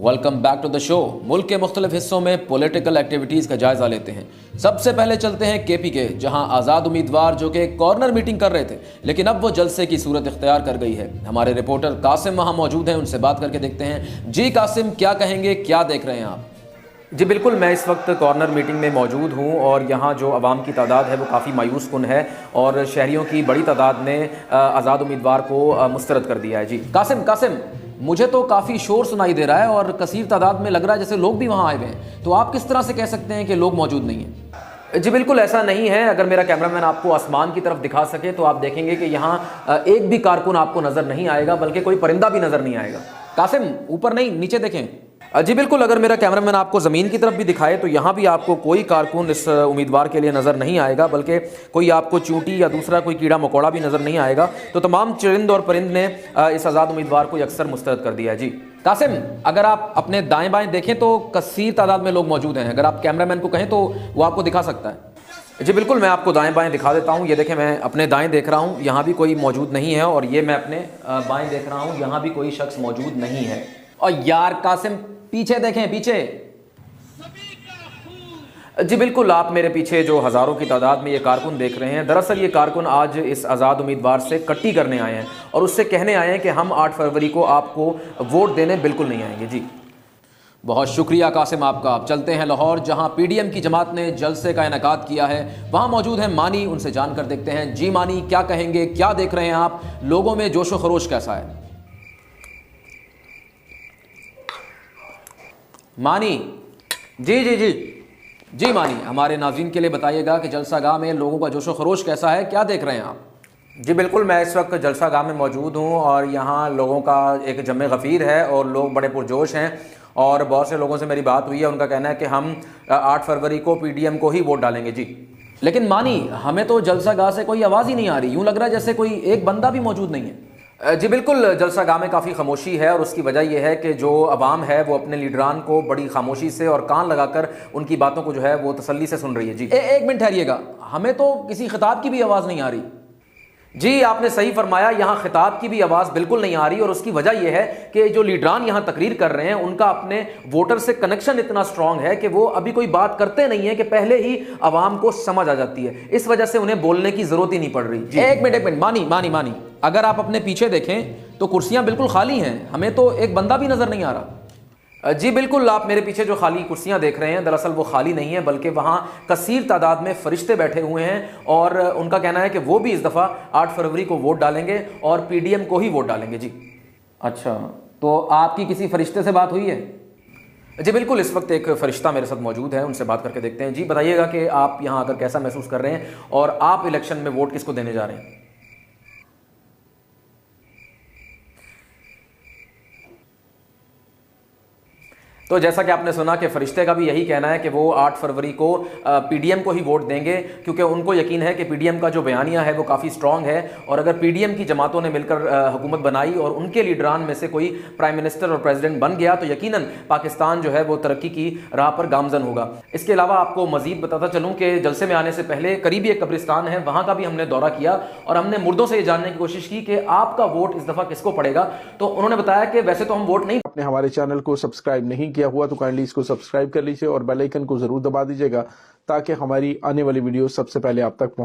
Welcome back to the show. मुल्क के मुख्तलिफ हिस्सों में पॉलिटिकल एक्टिविटीज़ का जायज़ा लेते हैं। सबसे पहले चलते हैं केपी के, जहां आज़ाद उम्मीदवार जो कि कॉर्नर मीटिंग कर रहे थे, लेकिन अब वो जलसे की सूरत इख्तियार कर गई है। हमारे रिपोर्टर कासिम वहां मौजूद हैं, उनसे बात करके देखते हैं। जी कासिम, क्या कहेंगे, क्या देख रहे हैं आप? जी बिल्कुल, मैं इस वक्त कॉर्नर मीटिंग में मौजूद हूँ और यहाँ जो आवाम की तादाद है वो काफ़ी मायूस कुन है और शहरियों की बड़ी तादाद ने आज़ाद उम्मीदवार को मुस्तरद कर दिया है। जी कासिम, मुझे तो काफ़ी शोर सुनाई दे रहा है और कसीर तादाद में लग रहा है जैसे लोग भी वहाँ आए हुए हैं, तो आप किस तरह से कह सकते हैं कि लोग मौजूद नहीं हैं? जी बिल्कुल ऐसा नहीं है। अगर मेरा कैमरामैन आपको आसमान की तरफ दिखा सके तो आप देखेंगे कि यहाँ एक भी कारकुन आपको नज़र नहीं आएगा, बल्कि कोई परिंदा भी नज़र नहीं आएगा। कासिम, ऊपर नहीं, नीचे देखें। जी बिल्कुल, अगर मेरा कैमरामैन आपको ज़मीन की तरफ भी दिखाए तो यहाँ भी आपको कोई कारकुन इस उम्मीदवार के लिए नज़र नहीं आएगा, बल्कि कोई आपको चूंटी या दूसरा कोई कीड़ा मकोड़ा भी नज़र नहीं आएगा। तो तमाम चरिंद और परिंद ने इस आज़ाद उम्मीदवार को अक्सर मुस्तरद कर दिया है। जी कासिम, अगर आप अपने दाएं बाएं देखें तो कसीर तादाद में लोग मौजूद हैं। अगर आप कैमरामैन को कहें तो वो आपको दिखा सकता है। जी बिल्कुल, मैं आपको दाएं बाएं दिखा देता हूँ। ये देखें, मैं अपने दाएं देख रहा हूँ, यहाँ भी कोई मौजूद नहीं है, और ये मैं अपने बाएं देख रहा हूँ, यहाँ भी कोई शख्स मौजूद नहीं है। और यार कासिम, पीछे देखें, पीछे। जी बिल्कुल, आप मेरे पीछे जो हज़ारों की तादाद में ये कारकुन देख रहे हैं, दरअसल ये कारकुन आज इस आज़ाद उम्मीदवार से कट्टी करने आए हैं और उससे कहने आए हैं कि हम 8 फरवरी को आपको वोट देने बिल्कुल नहीं आएंगे। जी बहुत शुक्रिया कासिम आपका। आप चलते हैं लाहौर, जहां पीडीएम की जमात ने जलसे का इनेकाद किया है। वहां मौजूद हैं मानी, उनसे जानकर देखते हैं। जी मानी, क्या कहेंगे, क्या देख रहे हैं आप? लोगों में जोशो खरोश कैसा है? मानी जी मानी, हमारे नाज़रीन के लिए बताइएगा कि जलसागाह में लोगों का जोशो खरोश कैसा है, क्या देख रहे हैं आप? जी बिल्कुल, मैं इस वक्त जलसागाह में मौजूद हूँ और यहाँ लोगों का एक जमे गफ़ीर है और लोग बड़े पुरजोश हैं। और बहुत से लोगों से मेरी बात हुई है, उनका कहना है कि हम 8 फरवरी को पीडीएम को ही वोट डालेंगे। जी लेकिन मानी, हमें तो जलसागाह से कोई आवाज़ ही नहीं आ रही। यूँ लग रहा है जैसे कोई एक बंदा भी मौजूद नहीं है। जी बिल्कुल, जलसागाह में काफ़ी खामोशी है और उसकी वजह यह है कि जो अवाम है वो अपने लीडरान को बड़ी खामोशी से और कान लगाकर उनकी बातों को जो है वो तसल्ली से सुन रही है। जी एक मिनट ठहरिएगा, हमें तो किसी खिताब की भी आवाज़ नहीं आ रही। जी आपने सही फरमाया, यहाँ खिताब की भी आवाज़ बिल्कुल नहीं आ रही और उसकी वजह यह है कि जो लीडरान यहाँ तकरीर कर रहे हैं उनका अपने वोटर से कनेक्शन इतना स्ट्रांग है कि वो अभी कोई बात करते नहीं है कि पहले ही आवाम को समझ आ जाती है। इस वजह से उन्हें बोलने की ज़रूरत ही नहीं पड़ रही। एक मिनट मानी, अगर आप अपने पीछे देखें तो कुर्सियाँ बिल्कुल खाली हैं, हमें तो एक बंदा भी नज़र नहीं आ रहा। जी बिल्कुल, आप मेरे पीछे जो खाली कुर्सियां देख रहे हैं, दरअसल वो खाली नहीं है, बल्कि वहाँ कसीर तादाद में फरिश्ते बैठे हुए हैं और उनका कहना है कि वो भी इस दफ़ा 8 फरवरी को वोट डालेंगे और पीडीएम को ही वोट डालेंगे। जी अच्छा, तो आपकी किसी फरिश्ते से बात हुई है? जी बिल्कुल, इस वक्त एक फ़रिश्ता मेरे साथ मौजूद है, उनसे बात करके देखते हैं। जी बताइएगा कि आप यहाँ आकर कैसा महसूस कर रहे हैं और आप इलेक्शन में वोट किसको देने जा रहे हैं? तो जैसा कि आपने सुना कि फरिश्ते का भी यही कहना है कि वो 8 फरवरी को पीडीएम को ही वोट देंगे, क्योंकि उनको यकीन है कि पीडीएम का जो बयानिया है वो काफ़ी स्ट्रॉन्ग है और अगर पीडीएम की जमातों ने मिलकर हुकूमत बनाई और उनके लीडरान में से कोई प्राइम मिनिस्टर और प्रेसिडेंट बन गया तो यकीनन पाकिस्तान जो है वो तरक्की की राह पर गामजन होगा। इसके अलावा आपको मजीद बताता चलूँ कि जलसे में आने से पहले करीबी एक कब्रिस्तान है, वहाँ का भी हमने दौरा किया और हमने मुर्दों से ये जानने की कोशिश की कि आपका वोट इस दफ़ा किसको पड़ेगा। तो उन्होंने बताया कि वैसे तो हम वोट नहीं, आपने हमारे चैनल को सब्सक्राइब नहीं किया हुआ तो काइंडली इसको सब्सक्राइब कर लीजिए और बेल आइकन को जरूर दबा दीजिएगा ताकि हमारी आने वाली वीडियो सबसे पहले आप तक पहुंचे।